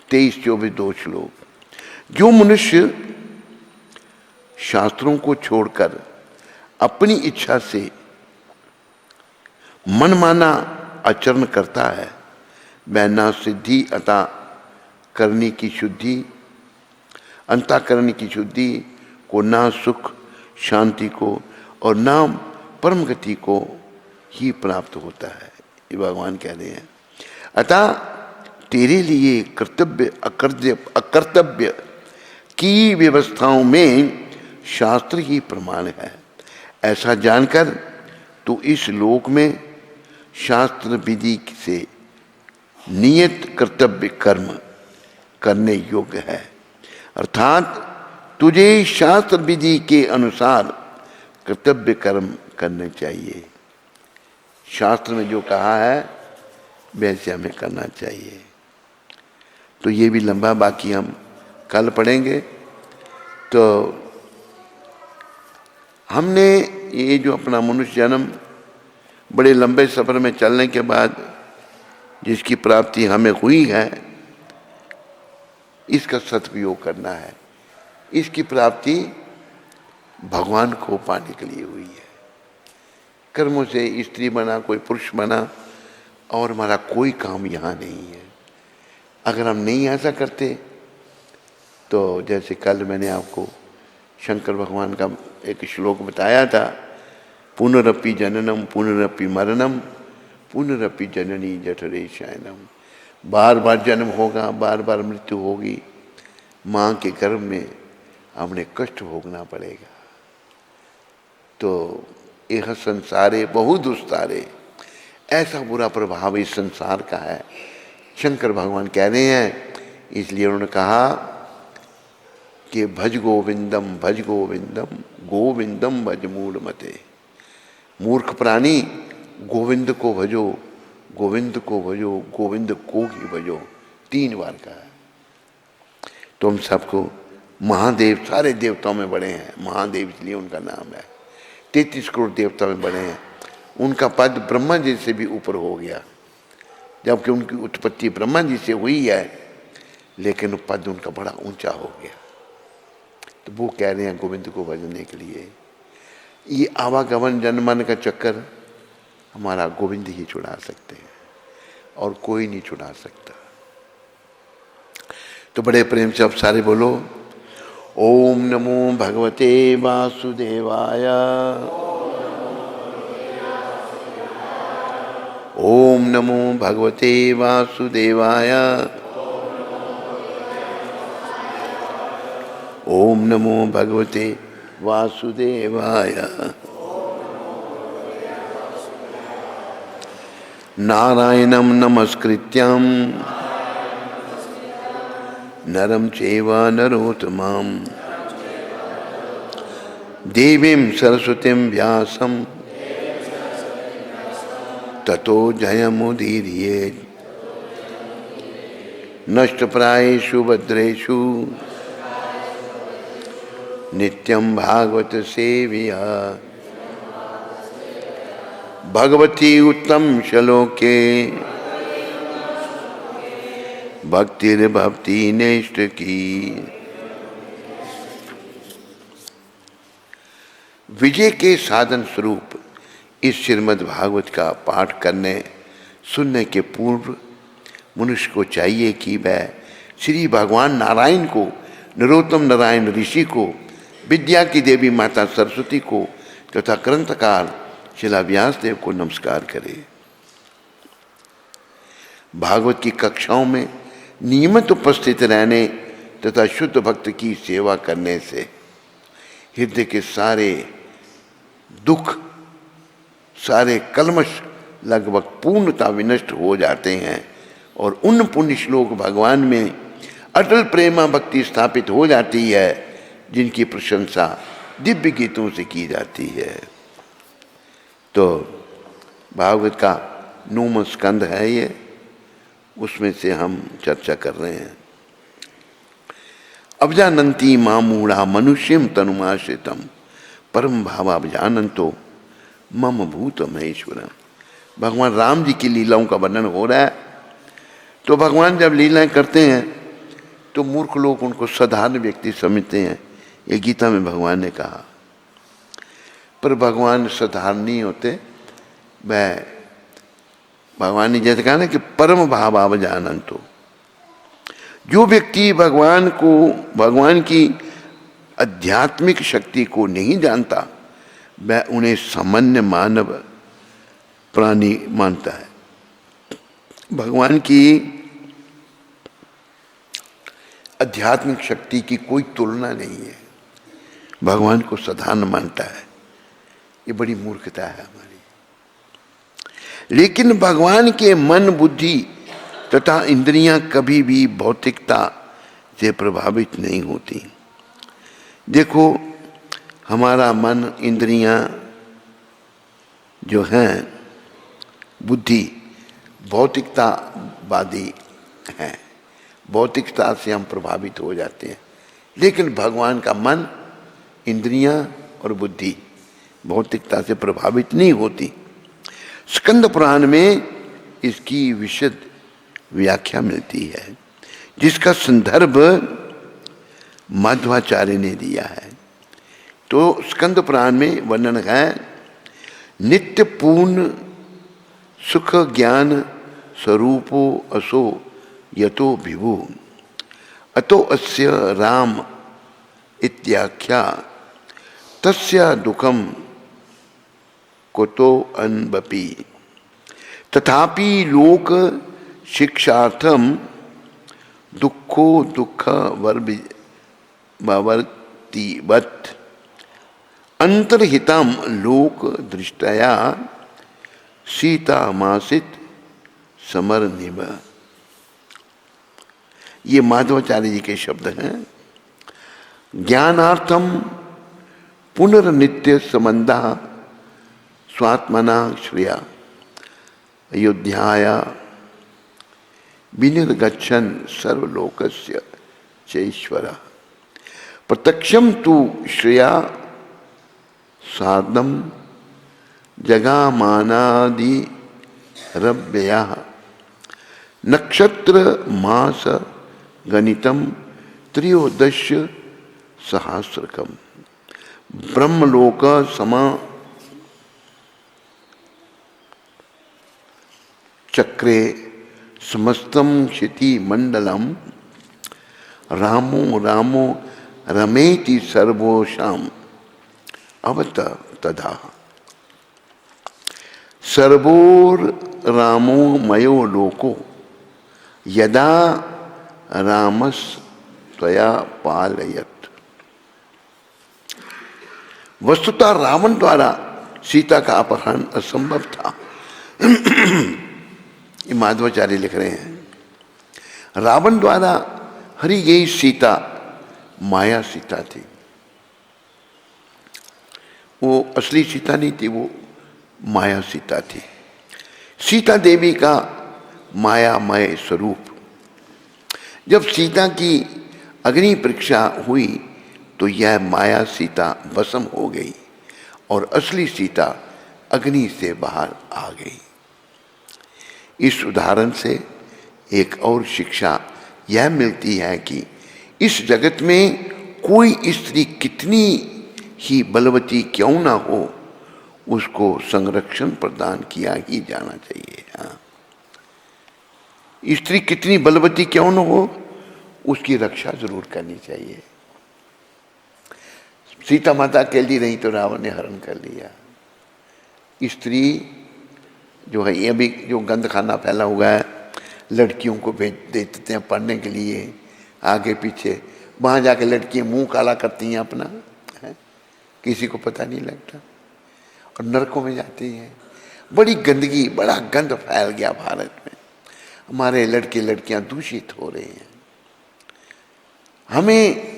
23-24 2 श्लोक। जो मनुष्य शास्त्रों को छोड़कर अपनी इच्छा से मनमाना आचरण करता है, वह ना सिद्धि अंतःकरण की शुद्धि को, ना सुख शांति को और ना परम गति को ही प्राप्त होता है। ये भगवान कह रहे हैं। अतः तेरे लिए कर्तव्य अकर्तव्य की व्यवस्थाओं में शास्त्र ही प्रमाण है। ऐसा जानकर तो इस लोक में शास्त्र विधि से नियत कर्तव्य कर्म करने योग्य है। अर्थात तुझे शास्त्र विधि के अनुसार कर्तव्य कर्म करने चाहिए। शास्त्र में जो कहा है वैसे हमें करना चाहिए। तो ये भी लंबा, बाकी हम कल पढ़ेंगे। तो हमने ये जो अपना मनुष्य जन्म बड़े लंबे सफ़र में चलने के बाद जिसकी प्राप्ति हमें हुई है, इसका सदुपयोग करना है। इसकी प्राप्ति भगवान को पाने के लिए हुई है। कर्मों से स्त्री बना, कोई पुरुष बना, और हमारा कोई काम यहाँ नहीं है। अगर हम नहीं ऐसा करते तो जैसे कल मैंने आपको शंकर भगवान का एक श्लोक बताया था, पुनरपि जननम पुनरपि मरणम पुनरपि जननी जठरे शयनम। बार बार जन्म होगा, बार बार मृत्यु होगी, माँ के गर्भ में हमने कष्ट भोगना पड़ेगा। तो यह संसारे बहु दुस्तारे, ऐसा बुरा प्रभाव इस संसार का है। शंकर भगवान कह रहे हैं, इसलिए उन्होंने कहा कि भज गोविंदम गोविंदम भज मूढ़ मते। मूर्ख प्राणी, गोविंद को भजो, गोविंद को भजो, गोविंद को ही भजो, 3 बार कहा है। तो हम सबको महादेव, सारे देवताओं में बड़े हैं महादेव, इसलिए उनका नाम है। 33 करोड़ देवता में बड़े हैं। उनका पद ब्रह्मा जी से भी ऊपर हो गया, जबकि उनकी उत्पत्ति ब्रह्मा जी से हुई है, लेकिन पद उनका बड़ा ऊंचा हो गया। तो वो कह रहे हैं गोविंद को भजने के लिए। ये आवागमन जनमन का चक्कर हमारा गोविंद ही छुड़ा सकते हैं, और कोई नहीं छुड़ा सकता। तो बड़े प्रेम से आप सारे बोलो, ओम नमो भगवते वासुदेवाय, ओम नमो भगवते वासुदेवाय, ओम नमो भगवते वासुदेवाय। नारायणं नमस्कृत्यं नरं चैव नरोत्तमं, देवीं सरस्वतीं व्यासं ततो जयमुदीरयेत्। नष्टप्रायेषु भद्रेषु नित्यं भागवत सेविया, भगवती उत्तम श्लोके भक्तिर्भक्ति नेष्ट की। विजय के साधन स्वरूप इस श्रीमद् भागवत का पाठ करने सुनने के पूर्व मनुष्य को चाहिए कि वह श्री भगवान नारायण को, नरोत्तम नारायण ऋषि को, विद्या की देवी माता सरस्वती को तथा ग्रंथकार शिला व्यास देव को नमस्कार करे। भागवत की कक्षाओं में नियमित उपस्थित रहने तथा शुद्ध भक्त की सेवा करने से हृदय के सारे दुख, सारे कल्मश लगभग पूर्णतः विनष्ट हो जाते हैं, और उन पुण्य श्लोक भगवान में अटल प्रेमा भक्ति स्थापित हो जाती है, जिनकी प्रशंसा दिव्य गीतों से की जाती है। तो भागवत का 9वां स्कंद है ये, उसमें से हम चर्चा कर रहे हैं। अवजानन्ति मामूढ़ा मनुष्यम तनुमाश्रितम परम भावावजानन्तो मम भूत महेश्वरम। भगवान राम जी की लीलाओं का वर्णन हो रहा है। तो भगवान जब लीलाएं करते हैं तो मूर्ख लोग उनको साधारण व्यक्ति समझते हैं, ये गीता में भगवान ने कहा। पर भगवान साधारण नहीं होते, वह भगवान ने जैसे कहा ना कि परम भावावजानन्तो। जो व्यक्ति भगवान को, भगवान की आध्यात्मिक शक्ति को नहीं जानता, वह उन्हें सामान्य मानव प्राणी मानता है। भगवान की आध्यात्मिक शक्ति की कोई तुलना नहीं है, भगवान को साधारण मानता है। ये बड़ी मूर्खता है हमारी। लेकिन भगवान के मन, बुद्धि तथा इंद्रियां कभी भी भौतिकता से प्रभावित नहीं होती। देखो, हमारा मन, इंद्रियां जो हैं, बुद्धि भौतिकतावादी है, भौतिकता से हम प्रभावित हो जाते हैं। लेकिन भगवान का मन, इंद्रियां और बुद्धि भौतिकता से प्रभावित नहीं होती। स्कंद पुराण में इसकी विशद व्याख्या मिलती है, जिसका संदर्भ माध्वाचार्य ने दिया है। तो स्कंद पुराण में वर्णन है, नित्य पूर्ण सुख ज्ञान स्वरूपो असो यतो विभु अतो अस्य राम इत्याख्या तस्य दुखम कुतो अनबपि तथापि लोक शिक्षार्थम दुखो दुख वर्तिवत् अंतर्हितम लोक दृष्टया सीता मासित समरनिव। ये माधवाचार्य जी के शब्द हैं। ज्ञानार्थम पुनर्नित्य संबंधा स्वात्मना श्रिया अयोध्याया विनिर्गच्छन् सर्वलोकस्य चैश्वर प्रत्यक्षम तु श्रिया साधम जगामानादि रव्यया नक्षत्र मास गणितम त्रयोदश सहस्रकम ब्रह्मलोक समा चक्रे समस्तम क्षिति मंडलम रामो रामो रमेति सर्वोषाम अवत तदा सर्वोर रामो मयो लोको यदा रामस त्वया पालयत। वस्तुतः रावण द्वारा सीता का अपहरण असंभव था। ये माधवाचार्य लिख रहे हैं। रावण द्वारा हरी गई सीता माया सीता थी। वो असली सीता नहीं थी, वो माया सीता थी। सीता देवी का मायामय स्वरूप। जब सीता की अग्नि परीक्षा हुई तो यह माया सीता भस्म हो गई और असली सीता अग्नि से बाहर आ गई। इस उदाहरण से एक और शिक्षा यह मिलती है कि इस जगत में कोई स्त्री कितनी ही बलवती क्यों ना हो, उसको संरक्षण प्रदान किया ही जाना चाहिए। हाँ, स्त्री कितनी बलवती क्यों ना हो, उसकी रक्षा जरूर करनी चाहिए। सीता माता अकेली रही तो रावण ने हरण कर लिया। स्त्री जो है, ये अभी जो गंद खाना फैला हुआ है, लड़कियों को भेज देते हैं पढ़ने के लिए आगे पीछे, वहाँ जाके लड़कियाँ मुंह काला करती हैं अपना, है? किसी को पता नहीं लगता और नरकों में जाती हैं। बड़ी गंदगी, बड़ा गंद फैल गया भारत में। हमारे लड़के लड़कियाँ दूषित हो रहे हैं। हमें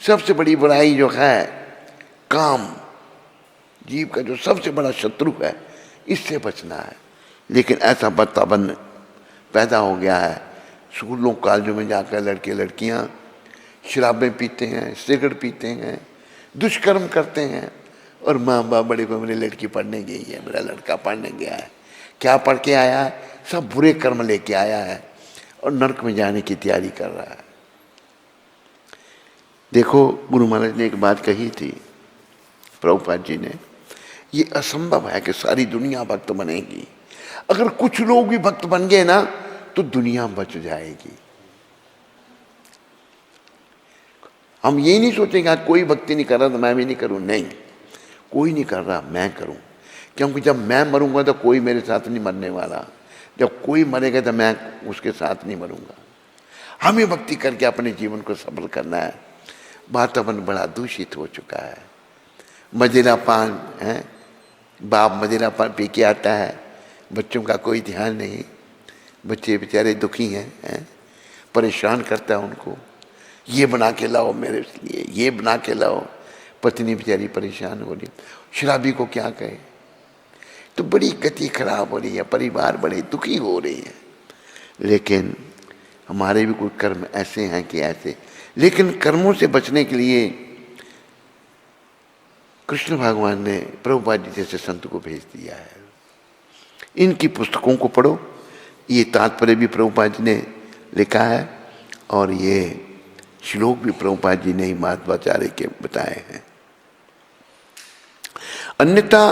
सबसे बड़ी बुराई जो है काम, जीव का जो सबसे बड़ा शत्रु है, इससे बचना है। लेकिन ऐसा वातावरण पैदा हो गया है, स्कूलों कॉलेजों में जाकर लड़के लड़कियां शराबें पीते हैं, सिगरेट पीते हैं, दुष्कर्म करते हैं और माँ बाप बड़े को मेरी लड़की पढ़ने गई है, मेरा लड़का पढ़ने गया है। क्या पढ़ के आया है? सब बुरे कर्म लेके आया है और नरक में जाने की तैयारी कर रहा है। देखो, गुरु महाराज ने एक बात कही थी, प्रभुपाद जी ने, ये असंभव है कि सारी दुनिया भक्त बनेगी। अगर कुछ लोग भी भक्त बन गए ना तो दुनिया बच जाएगी। हम ये नहीं सोचेंगे कोई भक्ति नहीं कर रहा तो मैं भी नहीं करूं। नहीं, कोई नहीं कर रहा, मैं करूं। क्योंकि जब मैं मरूंगा तो कोई मेरे साथ नहीं मरने वाला। जब कोई मरेगा तो मैं उसके साथ नहीं मरूंगा। हमें भक्ति करके अपने जीवन को सफल करना है। वातावरण बड़ा दूषित हो चुका है। मदिरा पान है, बाप मदिरा पान पी के आता है, बच्चों का कोई ध्यान नहीं। बच्चे बेचारे दुखी हैं, परेशान करता है उनको। ये बना के लाओ मेरे लिए, ये बना के लाओ। पत्नी बेचारी परेशान हो रही, शराबी को क्या कहे। तो बड़ी गति खराब हो रही है, परिवार बड़े दुखी हो रहे हैं। लेकिन हमारे भी कुछ कर्म ऐसे हैं कि ऐसे, लेकिन कर्मों से बचने के लिए कृष्ण भगवान ने प्रभुपाद जी जैसे संत को भेज दिया है। इनकी पुस्तकों को पढ़ो। ये तात्पर्य भी प्रभुपाद जी ने लिखा है और ये श्लोक भी प्रभुपाद जी ने ही माधवाचार्य के बताए हैं। अन्यथा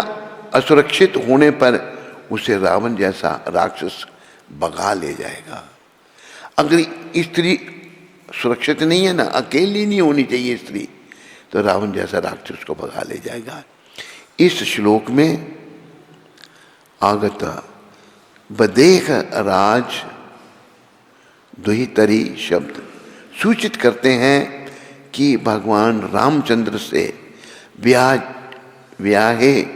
असुरक्षित होने पर उसे रावण जैसा राक्षस भगा ले जाएगा। अगर स्त्री सुरक्षित नहीं है ना, अकेली नहीं होनी चाहिए स्त्री, तो रावण जैसा राक्षस को भगा ले जाएगा। इस श्लोक में आगत बदेह राज दुहितरी शब्द सूचित करते हैं कि भगवान रामचंद्र से ब्याहे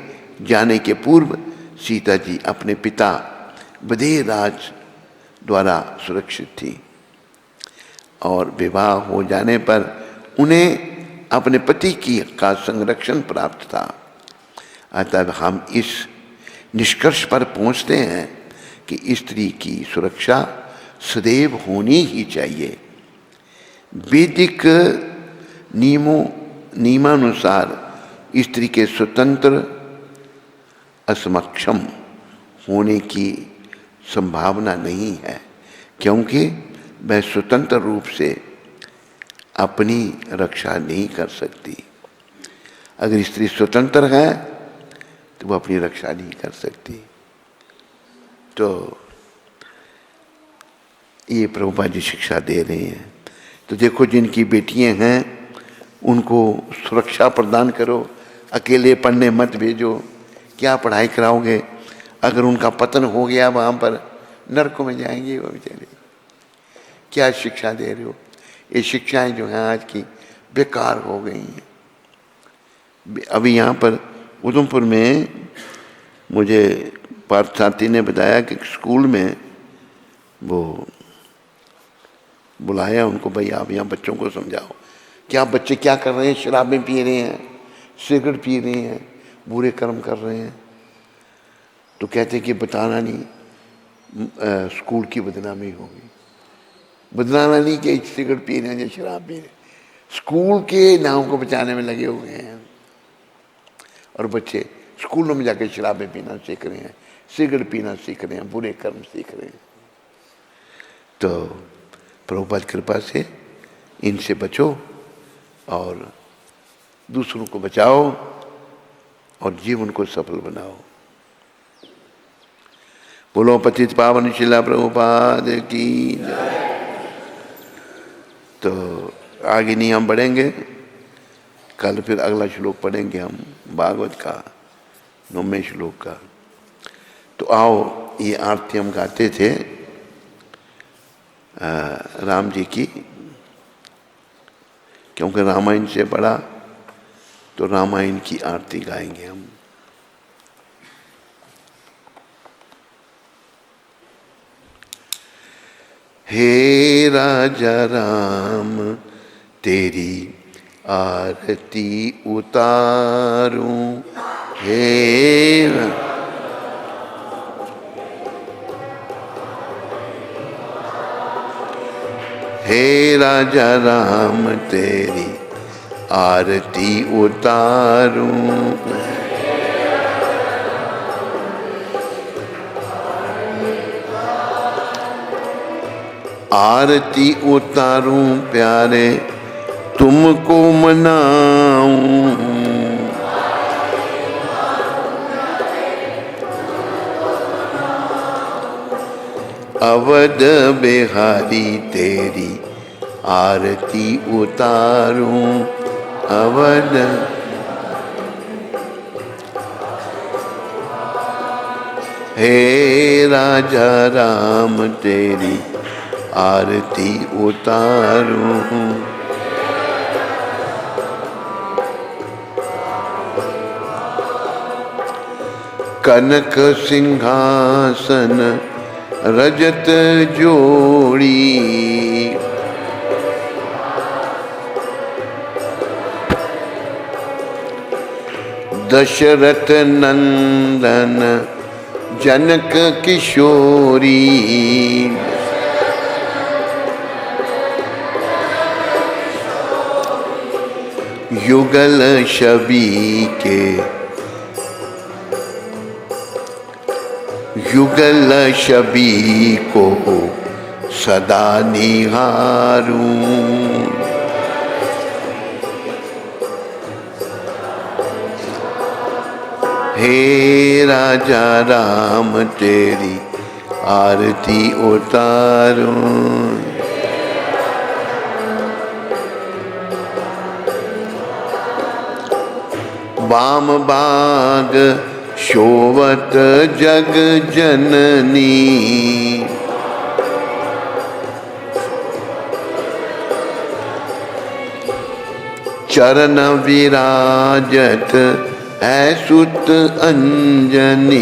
जाने के पूर्व सीता जी अपने पिता बदेह राज द्वारा सुरक्षित थी और विवाह हो जाने पर उन्हें अपने पति का संरक्षण प्राप्त था। अतः हम इस निष्कर्ष पर पहुंचते हैं कि स्त्री की सुरक्षा सदैव होनी ही चाहिए। वैदिक नियमानुसार स्त्री के स्वतंत्र असक्षम होने की संभावना नहीं है, क्योंकि वह स्वतंत्र रूप से अपनी रक्षा नहीं कर सकती। अगर स्त्री स्वतंत्र है तो वह अपनी रक्षा नहीं कर सकती। तो ये प्रभुपाद जी शिक्षा दे रहे हैं। तो देखो, जिनकी बेटियां हैं उनको सुरक्षा प्रदान करो, अकेले पढ़ने मत भेजो। क्या पढ़ाई कराओगे? अगर उनका पतन हो गया वहाँ पर नरकों में जाएंगे वो बेचारे। क्या शिक्षा दे रहे हो? ये शिक्षाएं जो हैं आज की बेकार हो गई हैं। अभी यहाँ पर उधमपुर में मुझे पार्थ साथी ने बताया कि स्कूल में वो बुलाया उनको, भाई आप यहाँ बच्चों को समझाओ क्या बच्चे क्या कर रहे हैं, शराबें पी रहे हैं, सिगरेट पी रहे हैं, बुरे कर्म कर रहे हैं। तो कहते कि बताना नहीं, स्कूल की बदनामी होगी। बदनाना नहीं कि सिगरेट पी रहे हैं या शराब पी रहे हैं, स्कूल के नाम को बचाने में लगे हुए हैं। और बच्चे स्कूलों में जाकर शराबें पीना सीख रहे हैं, सिगरेट पीना सीख रहे हैं, बुरे कर्म सीख रहे हैं। तो प्रभुपाद कृपा से इनसे बचो और दूसरों को बचाओ और जीवन को सफल बनाओ। बोलो पतित पावन शिला प्रभुपाद की जय। तो आगे नहीं हम बढ़ेंगे, कल फिर अगला श्लोक पढ़ेंगे हम भागवत का 9वें श्लोक का। तो आओ, ये आरती हम गाते थे राम जी की, क्योंकि रामायण से पढ़ा तो रामायण की आरती गाएंगे हम। हे राजा राम तेरी आरती उतारूं, हे राजा राम तेरी आरती उतारूं, आरती उतारूं प्यारे तुमको मनाऊं, अवध बिहारी तेरी आरती उतारूं, अवध हे राजा राम तेरी आरती उतारूं, कनक सिंहासन रजत जोड़ी, दशरथ नंदन जनक किशोरी, युगल छवि के युगल छवि को सदा निहारूं, हे राजा राम तेरी आरती उतारूं। वाम बाग शोभत जग जननी, चरण विराजत है सुत अंजनी।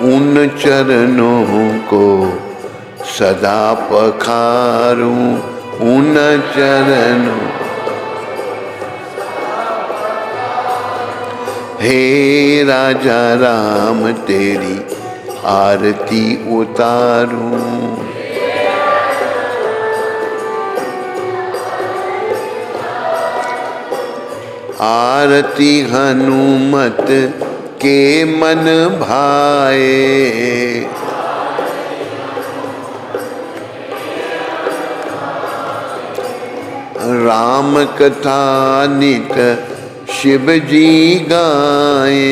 उन चरणों को सदा पखारूं, उन चरणों। हे राजा राम तेरी आरती उतारूं। आरती हनुमत के मन भाए, राम कथा नित शिव जी गाए।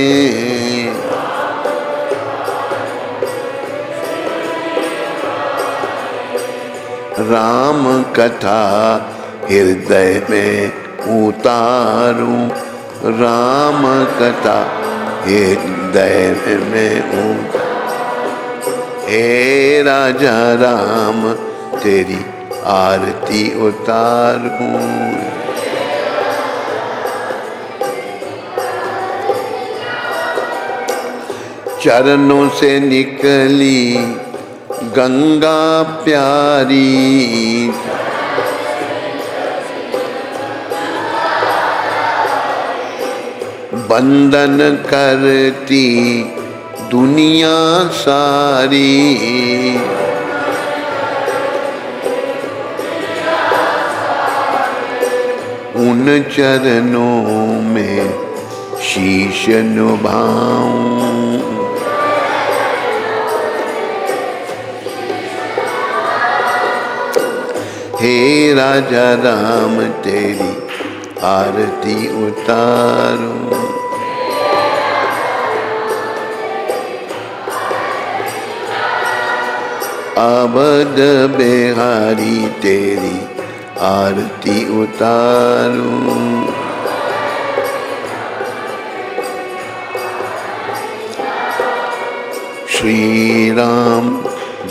राम कथा हृदय में उतारूं, राम कथा हृदय में उतारूं। हे राजा राम तेरी आरती उतारूं। चरणों से निकली गंगा प्यारी, बंदन करती दुनिया सारी। उन चरणों में शीश नुभाऊं। हे राजा राम तेरी आरती उतारूं। अवध बिहारी तेरी आरती उतारूं। श्री राम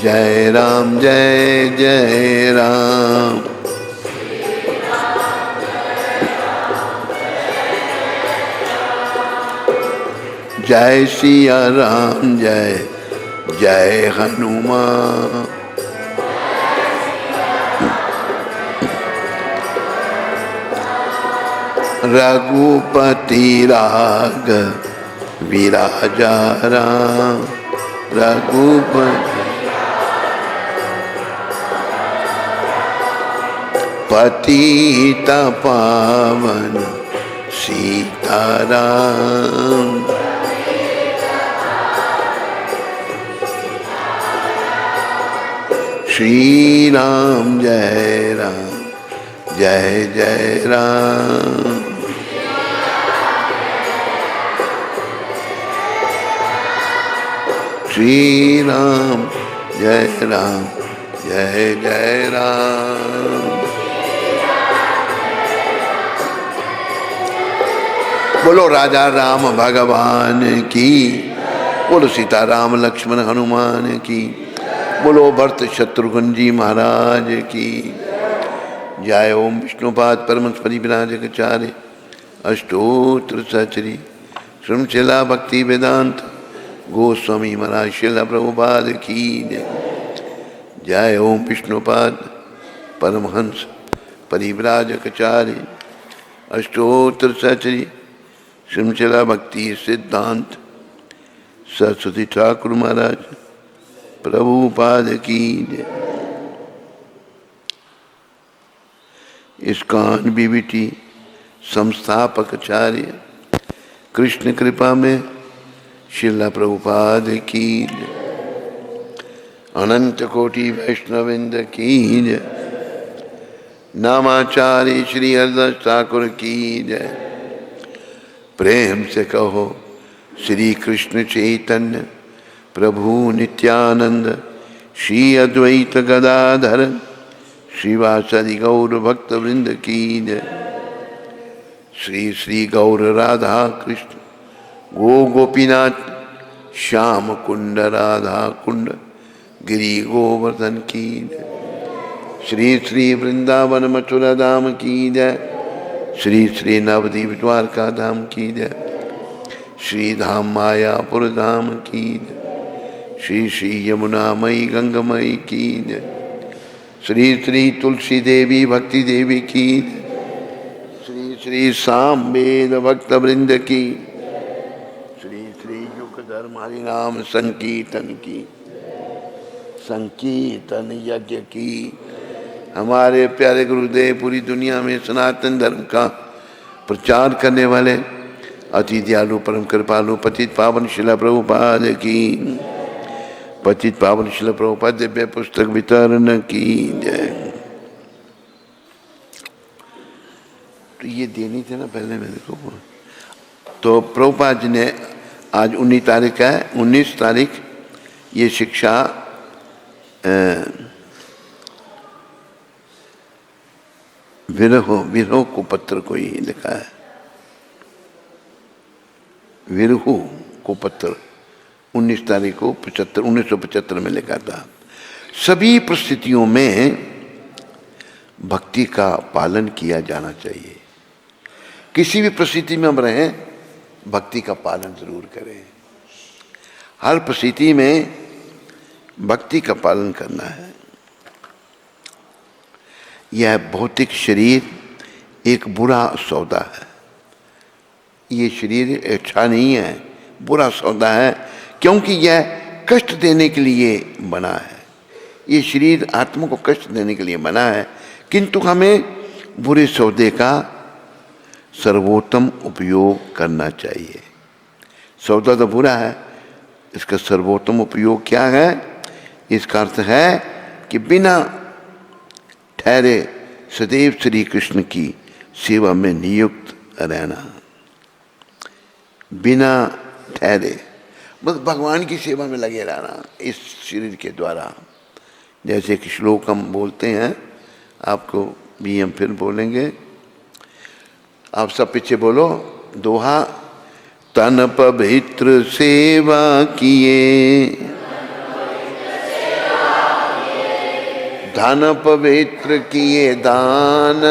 जय राम जय जय राम। जय सिया राम जय जय हनुमान। रघुपति राग विराजा राम। रघुपति पतित पावन सीताराम। श्री राम जय राम जय जय राम। श्री राम जय जय राम। बोलो राजा राम भगवान की, बोलो सीता राम लक्ष्मण हनुमान की, बोलो भरत शत्रुघ्न जी महाराज की जय। ओम विष्णुपाद परमहंस विराजकाचार्य अष्टोत्र सचरी श्रृंखला भक्ति वेदांत गोस्वामी महाराज श्रील प्रभुपाद की जय। ओम विष्णुपाद परमहंस परिव्राजकाचार्य अष्टोत्र सचरी श्रृंखला भक्ति सिद्धांत सरस्वती ठाकुर महाराज प्रभुपाद की जय। इस्कॉन बीबीटी संस्थापक आचार्य कृष्ण कृपा में श्रील प्रभुपाद की जय। अनंत कोटि वैष्णविंद की जय। नामाचार्य श्री हरिदास ठाकुर की जय। प्रेम से कहो श्री कृष्ण चैतन्य प्रभु नित्यानंद श्री अद्वैत गदाधर श्रीवासदि गौर भक्त वृंद की जय। श्री श्री गौर राधा कृष्ण गो गोपीनाथ श्याम कुंड राधा कुंड गिरी गोवर्धन की जय। श्री श्री वृंदावन मथुरा धाम की जय। श्री श्री नवदीप द्वारका धाम की जय। श्री धाम मायापुर धाम की जय। श्री श्री यमुना मई गंगमयी की जय। श्री श्री तुलसी देवी भक्ति देवी की जय। श्री श्री साम वेद भक्त वृंद की। श्री श्री युग धर्म हरि नाम संकीर्तन की। संकीर्तन यज्ञ की। हमारे प्यारे गुरुदेव पूरी दुनिया में सनातन धर्म का प्रचार करने वाले अति दयालु परम कृपालु पतित पावन शिला प्रभुपाद की। पतित पावन शिला प्रभुपाद दिव्य पुस्तक वितरण की जय। तो ये देनी थी ना पहले मेरे को। तो प्रभुपाद जी ने आज 19 तारीख है, 19 तारीख ये शिक्षा विरह को पत्र को ही लिखा है। विरह को पत्र 19 तारीख को 1975 में लिखा था। सभी परिस्थितियों में भक्ति का पालन किया जाना चाहिए। किसी भी परिस्थिति में हम रहें, भक्ति का पालन जरूर करें। हर परिस्थिति में भक्ति का पालन करना है। यह भौतिक शरीर एक बुरा सौदा है। ये शरीर अच्छा नहीं है, बुरा सौदा है, क्योंकि यह कष्ट देने के लिए बना है। ये शरीर आत्मा को कष्ट देने के लिए बना है, किंतु हमें बुरे सौदे का सर्वोत्तम उपयोग करना चाहिए। सौदा तो बुरा है, इसका सर्वोत्तम उपयोग क्या है? इसका अर्थ है कि बिना ठहरे सदैव श्री कृष्ण की सेवा में नियुक्त रहना। बिना ठहरे बस भगवान की सेवा में लगे रहना इस शरीर के द्वारा। जैसे कि श्लोक हम बोलते हैं, आपको भी हम फिर बोलेंगे, आप सब पीछे बोलो दोहा। तन पवित्र सेवा किए, धन पवित्र किए दान,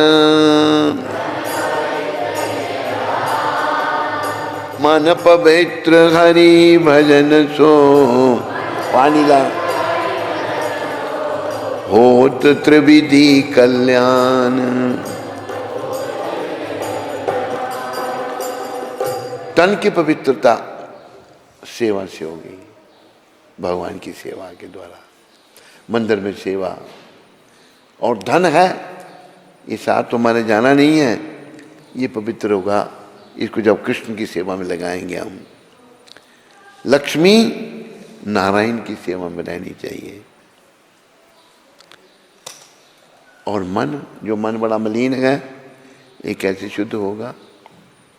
मन पवित्र हरि भजन सो। पानी ला। होत त्रिविधि कल्याण। तन की पवित्रता सेवा से होगी, भगवान की सेवा के द्वारा, मंदिर में सेवा। और धन है, ये साथ तुम्हारे जाना नहीं है, ये पवित्र होगा। इसको जब कृष्ण की सेवा में लगाएंगे हम। लक्ष्मी नारायण की सेवा में रहनी चाहिए। और मन, जो मन बड़ा मलिन है, ये कैसे शुद्ध होगा?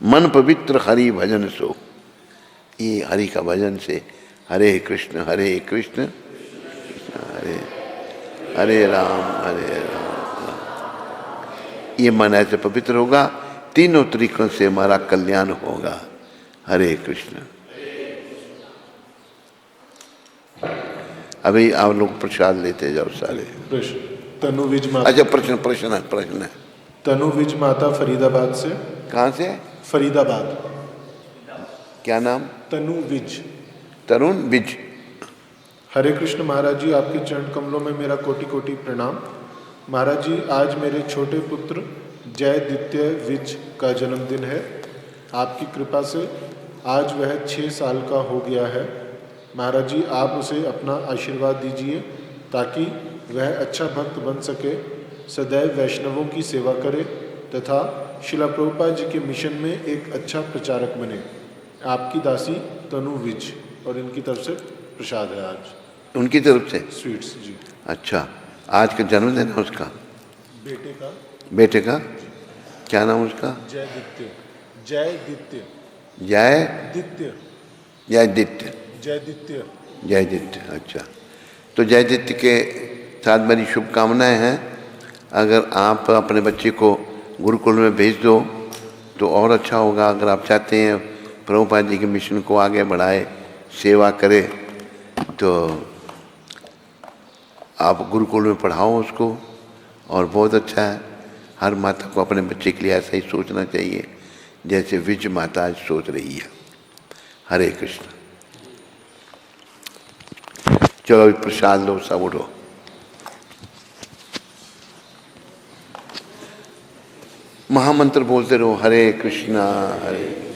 मन पवित्र हरि भजन सो। ये हरि का भजन से, हरे कृष्ण हरे हरे राम ये मन ऐसे पवित्र होगा। तीनों तरीकों से हमारा कल्याण होगा। हरे कृष्ण। अभी आप लोग प्रसाद लेते जाओ सारे। तनुविज माता। अच्छा, प्रश्न है। तनुविज माता फरीदाबाद से। कहाँ से? फरीदाबाद। क्या नाम? तनुविज। तरुण विज। हरे कृष्ण महाराज जी, आपके चरण कमलों में मेरा कोटि कोटि प्रणाम। महाराज जी, आज मेरे छोटे पुत्र जयदित्य विज का जन्मदिन है। आपकी कृपा से आज वह 6 साल का हो गया है। महाराज जी, आप उसे अपना आशीर्वाद दीजिए ताकि वह अच्छा भक्त बन सके, सदैव वैष्णवों की सेवा करे तथा शिला प्रभुपाद जी के मिशन में एक अच्छा प्रचारक बने। आपकी दासी तनु विज। और इनकी तरफ से प्रसाद है आज। उनकी तरफ से स्वीट्स जी। अच्छा, आज का जन्मदिन है उसका बेटे का। बेटे का क्या नाम उसका? जयदित्य। जयदित्य। जय दित्य। जयदित्य। जयदित्य। जयदित्य, अच्छा। तो जयदित्य के साथ मेरी शुभकामनाएं हैं। अगर आप अपने बच्चे को गुरुकुल में भेज दो तो और अच्छा होगा। अगर आप चाहते हैं प्रभुपाद जी के मिशन को आगे बढ़ाए, सेवा करे, तो आप गुरुकुल में पढ़ाओ उसको, और बहुत अच्छा है। हर माता को अपने बच्चे के लिए ऐसा ही सोचना चाहिए जैसे विज माता आज सोच रही है। हरे कृष्ण। चलो अभी प्रसाद लो, सब उठो। महामंत्र बोलते रहो, हरे कृष्णा हरे